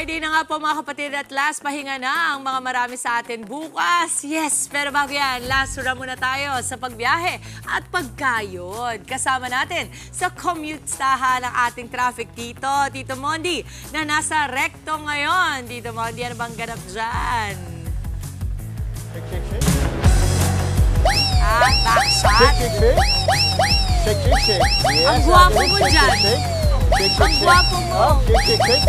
Friday na nga po mga kapatid at last pahinga na ang mga marami sa atin bukas. Yes, pero bago yan, last hurrah muna tayo sa pagbiyahe at pagkayod. Kasama natin sa commute-stahan ng ating traffic dito, Tito Mondi, na nasa recto ngayon. Tito Mondi, ano bang ganap dyan? Shake. Backshot. Shake. Yes, Ang gwapo mo dyan. Shake. Ang gwapo mo. Shake.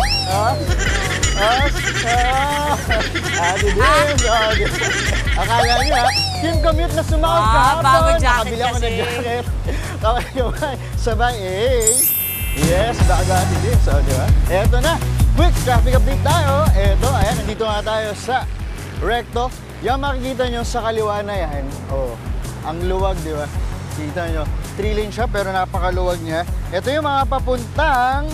Akala niya, team commute na sumakot kahapon. bago jacket Nakabili ako ng kasi. jacket. Sabay, yes, bago atin din. So, di ba? Eto na, quick traffic update tayo. Eto, ayan, nandito nga tayo sa recto. Yung makikita nyo sa kaliwa na yan, ang luwag, di ba? Kita nyo, 3-lane siya pero napakaluwag niya. Ito yung mga papuntang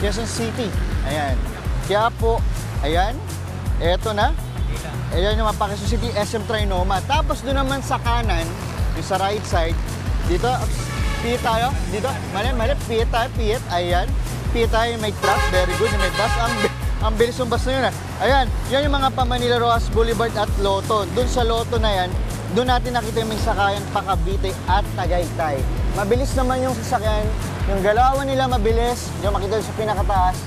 Quezon City. Ayan. Quiapo. Ayan. Ito na. Ayan yung mga Quezon City, SM Trinoma. Tapos doon naman sa kanan, yung sa right side, dito, pit tayo. Dito, mali, pit tayo, pit. Ayan. Pit tayo, may truck. Very good. May bus. Ang bilis yung bus na yun. Ayan. Yan yung mga Manila Rojas Boulevard at Loto. Doon sa Loto na yan, doon natin nakita yung may sakayan pa Cavite at Tagaytay. Mabilis naman yung sasakyan. Yung galawan nila mabilis. Yung makita sa pinakataas.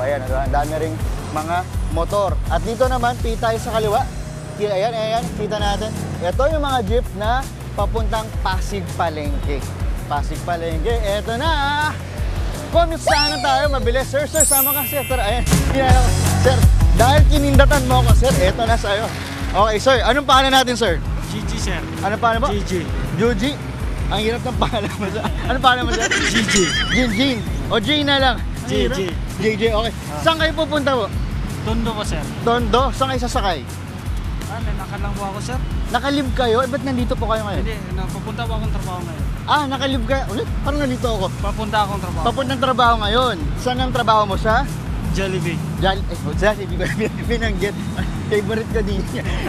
Ayan. Ang dami ring mga motor. At dito naman, pita tayo sa kaliwa. Ayan. Kita natin. Ito yung mga jeep na papuntang Pasig Palengke. Pasig Palengke. Ito na. Commute sana tayo. Mabilis. Sir, sama ka, sir. Ayan. Sir, dahil kinindatan mo ako, sir, eto na sa'yo. Okay, sir. Anong pangalan natin, sir? Gigi, sir. Ano pangalan mo? Gigi. Juji? Ang hirap ng pangalan mo, sir. Anong pangalan mo, sir? Gigi. Jin. O J na lang. Gigi. JJ, okay. Saan kayo pupunta po? Tondo po, sir. Tondo? Saan kayo sasakay? May nakalang po ako, sir. Nakalib kayo? Ba't nandito po kayo ngayon? Hindi, papunta po akong trabaho ngayon. Nakalib ka. Ulit? Parang nandito ako. Papunta akong trabaho. Papuntang trabaho ngayon. Saan ang trabaho mo, sa? Jollibee. Jollibee ko binanggit. Favorite ko din.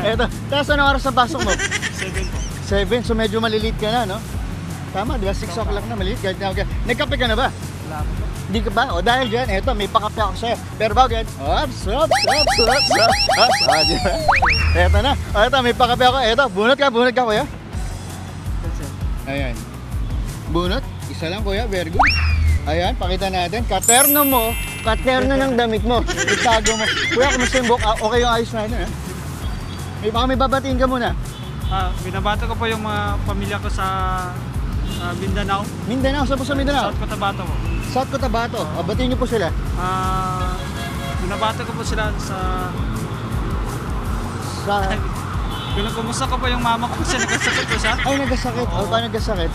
Eto. Tapos anong oras ang pasok mo? 7 po. 7, so medyo maliliit ka na, no? Tama, di ba? 6 o'clock na, maliliit ka. Okay. Nagkape ka na ba? Wala po. Di ka ba? O dahil dyan, eto, may pakape ako sa'yo. Pero bago yan, ops. Di ba? Eto na. Eto, may pakape ako. Eto, bunot ka, kuya. Ayan. Bunot. Isa lang, kuya. Very good. Ayan, pakita natin. Katerno mo. Katerno ng damit mo. Itago mo. Kuya, kumusta yung buhok? Okay yung ayos natin, ha? May babatiin ka muna. Binabata ko po yung mga pamilya ko sa Mindanao. Mindanao, saan po sa Mindanao? South Cotabato po. South Cotabato. Batiin niyo po sila. Binabata ko po sila sa... Kumusta ko po yung mama ko kasi nagkasakit po siya. Ay, nagkasakit. Oo. Paano nagkasakit?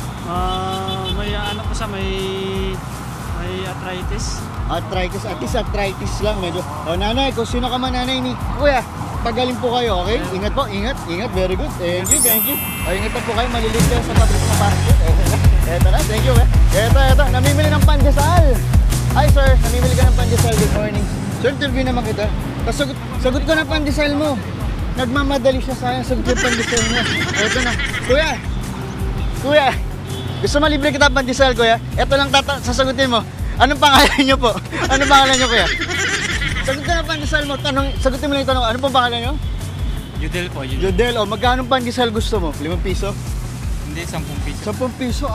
May ano po siya, may arthritis. Arthritis, at least arthritis lang medyo. Nanay, kung sino ka man nanay ni kuya, pagaling po kayo, okay? Ingat po, ingat, very good. Thank you. Ingat po kayo, malilit kayo sa pabrik na basket. Eto na, thank you. Eto, namimili ng pandesal. Hi sir, namimili ka ng pandesal, good morning. Sir, interview naman kita. Sagot ko na pandesal mo. Nagmamadali siya sa akin, sagot yung pandesal mo. Eto na, kuya, gusto malibre kita ng pandesal, kuya? Eto lang sasagutin mo. Anong pangalan niyo po? Anong pangalan niyo, kuya? Sagot ka na pandesal mo. Sagutin mo lang yung tanong. Ano pong pangalan niyo? Yudel po, Yudel. Magkano pandesal gusto mo? 5 piso? Hindi, 10 piso. 10 piso?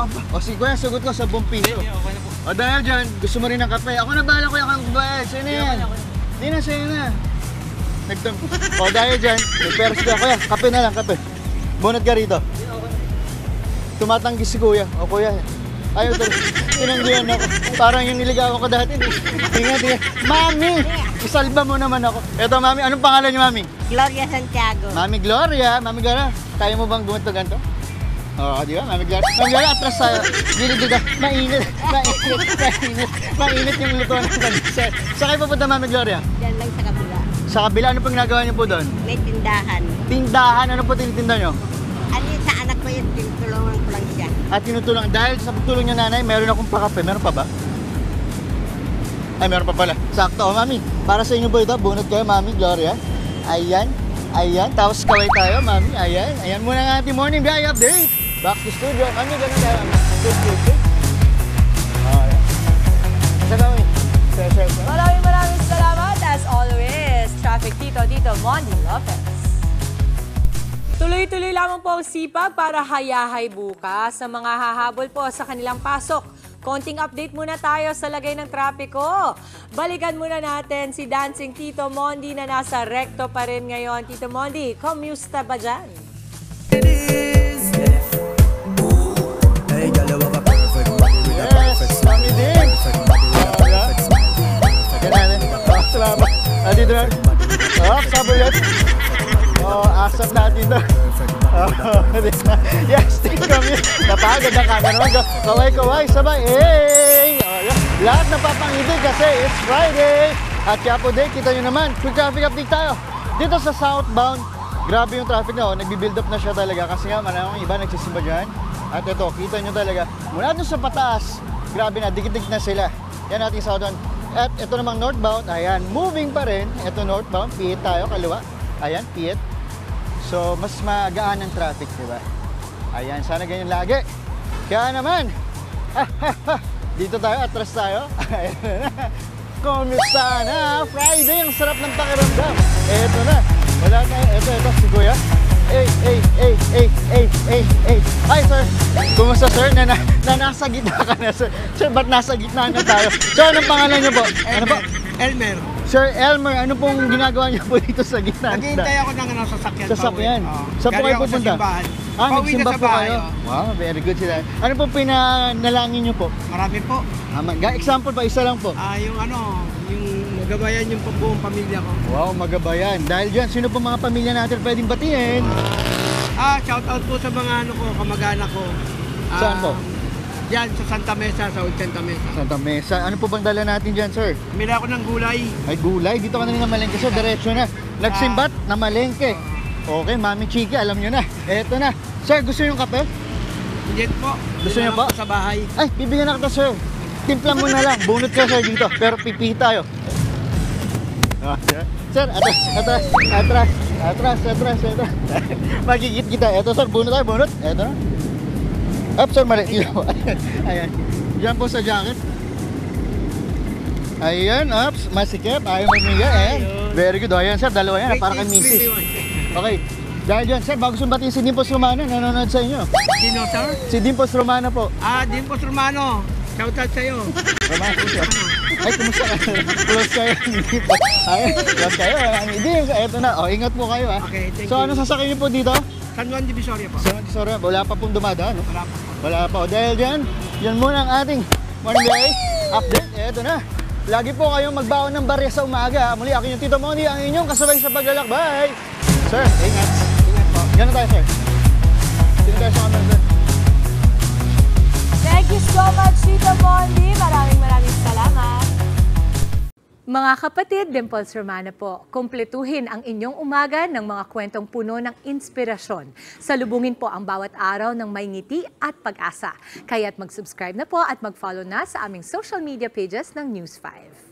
Sige, kuya, sagot ko 10 piso. Okay na po. Dahil dyan, gusto mo rin ng kape. Ako na bahala, kuya, kang bayad. Sa'yo na yan. Hindi na, sa'yo na. Nagtampo. Dahil dyan, may peros ka. Kuya, kape na lang, kape. Bunot ka rito. Tumatanggi si kuya. Kuya, ayaw talaga. Tinanggihan ako. Parang yung niligawan ko dati. Ingat. Mami! Isalba mo naman ako. Eto, mami. Anong pangalan niyo, mami? Gloria Santiago. Mami Gloria. Mami Gloria. Kaya mo bang gumunto ganito? Di ba? Mami Gloria. Mami Gloria, atras tayo. Gilid ka. Mainit yung lutuan ng pandesal. Saan kayo pupunta, Mami Gloria? Diyan lang sa kabila. Sa kabila, ano pong ginagawa niyo po doon? May tindahan. Tindahan. Ano po tinitinda niyo? Ano yun sa anak ko yun, tinutulungan ko lang siya. At tinutulong. Dahil sa pagtulong niyo, nanay, meron akong pakape. Meron pa ba? Ay, meron pa pala. Sakto, mami. Para sa inyo po ito, bunot kayo, Mami Gloria. Ayan. Tapos kaway tayo, mami. Ayan muna nga ating morning biyahe update. Back to studio. Kami ganun tayo. Ayan. Sa kami. Maraming salamat. Tito Mondy Lopez. Tuloy-tuloy lamang po ang sipag para hayahay bukas sa mga hahabol po sa kanilang pasok. Konting update muna tayo sa lagay ng trapiko. Balikan muna natin si Dancing Tito Mondy na nasa recto pa rin ngayon. Tito Mondy, kumusta ba dyan? Yes, kami din. Salamat. Dito na. Sabi ulit. Asap natin to. Yes, tingin kami. Napagod ang cameraman. Kaway-kaway, sabay. Lahat napapangiti kasi it's Friday. At Quiapo Day, kita nyo naman. Quick traffic update tayo. Dito sa southbound, grabe yung traffic na. Nagbi-build up na siya talaga kasi nga maraming iba nagsisimba dyan. At ito, kita nyo talaga. Mula dun sa pataas, grabe na, dikit-dikit na sila. Yan ating southbound. At ito namang northbound, ayan, moving pa rin. Ito northbound, piit tayo, kaliwa. Ayan, piit. So, mas magaan ang traffic, di ba? Ayan, sana ganyan lagi. Kaya naman, dito tayo, atras tayo. Kumusta na? Friday, ang sarap ng pakiramdam. Eto na. Wala na, eto, si Kuya. Hey. Hi, sir. Kumusta, sir? Na nasa gitna ka na, sir. Sir, ba't nasa gitna na tayo? Sir, anong pangalan niyo po? Ano po? Elmer. Sir Elmer, ano pong ginagawa niyo po dito sa gitna? Naghihintay ako ng sasakyan. Sasakyan? Saan po kayo pupunta? Nagsimba po kayo? Wow, very good sila. Ano pong pinanalangin niyo po? Marami po. Example pa, isa lang po. Yung magabayan yung buong pamilya ko. Wow, magabayan. Dahil dyan, sino po mga pamilya natin pwedeng batiin? Shout out po sa mga kamag-anak ko. Saan po? Diyan sa Santa Mesa, sa Santa Mesa. Santa Mesa. Ano po bang dala natin dyan, sir? Bumili ako ng gulay. Ay, gulay. Dito ka na rin na malengke, sir. Diretso na. Nagsimbat na malengke. Okay, Mami Chiki, alam nyo na. Eto na. Sir, gusto nyo yung kape? Hindi po. Gusto niyo po? Sa bahay. Ay, bibigyan na kita, sir. Timpla mo na lang. Bunot ka, sir, dito. Pero pipi tayo. Sir, atras. Magigit kita. Eto, sir, bunot tayo, bunot. Eto na. Up, sir, mali. Ayan. Diyan po sa jacket. Ayan, ups. Masikip. Ayaw magmiga. Very good. Ayan, sir. Dalawa yan. Para kay misis. Okay. Dahil dyan, sir, bago sumbatiin si Dimpos Romano, nanonood sa inyo. Sino, sir? Si Dimpos Romano po. Dimpos Romano. Shout out sa'yo. Romano po siya. Ay, kumusta ka? Close kayo. Ay, close kayo. Hindi, eto na. Ingat po kayo, ha. Okay, thank you. So, ano sasakyan niyo po dito? San Juan Divisoria po. San Juan Divisoria. Wala pa pong dumadaan, no? Wala po. Wala pa. Dahil dyan, yan muna ang ating morning day update. Eto na. Lagi po kayong magbaon ng barya sa umaga. Muli, akin yung Tito Mondy, ang inyong kasabay sa paglalakbay. Sir, ingat. Ingat po. Gano'n tayo, sir. Sino tayo sa camera, sir? Thank you so much, Tito Mondy. Maraming salamat. Mga kapatid, Dimples Romana po, kumpletuhin ang inyong umaga ng mga kwentong puno ng inspirasyon. Salubungin po ang bawat araw ng may ngiti at pag-asa. Kaya't mag-subscribe na po at mag-follow na sa aming social media pages ng News 5.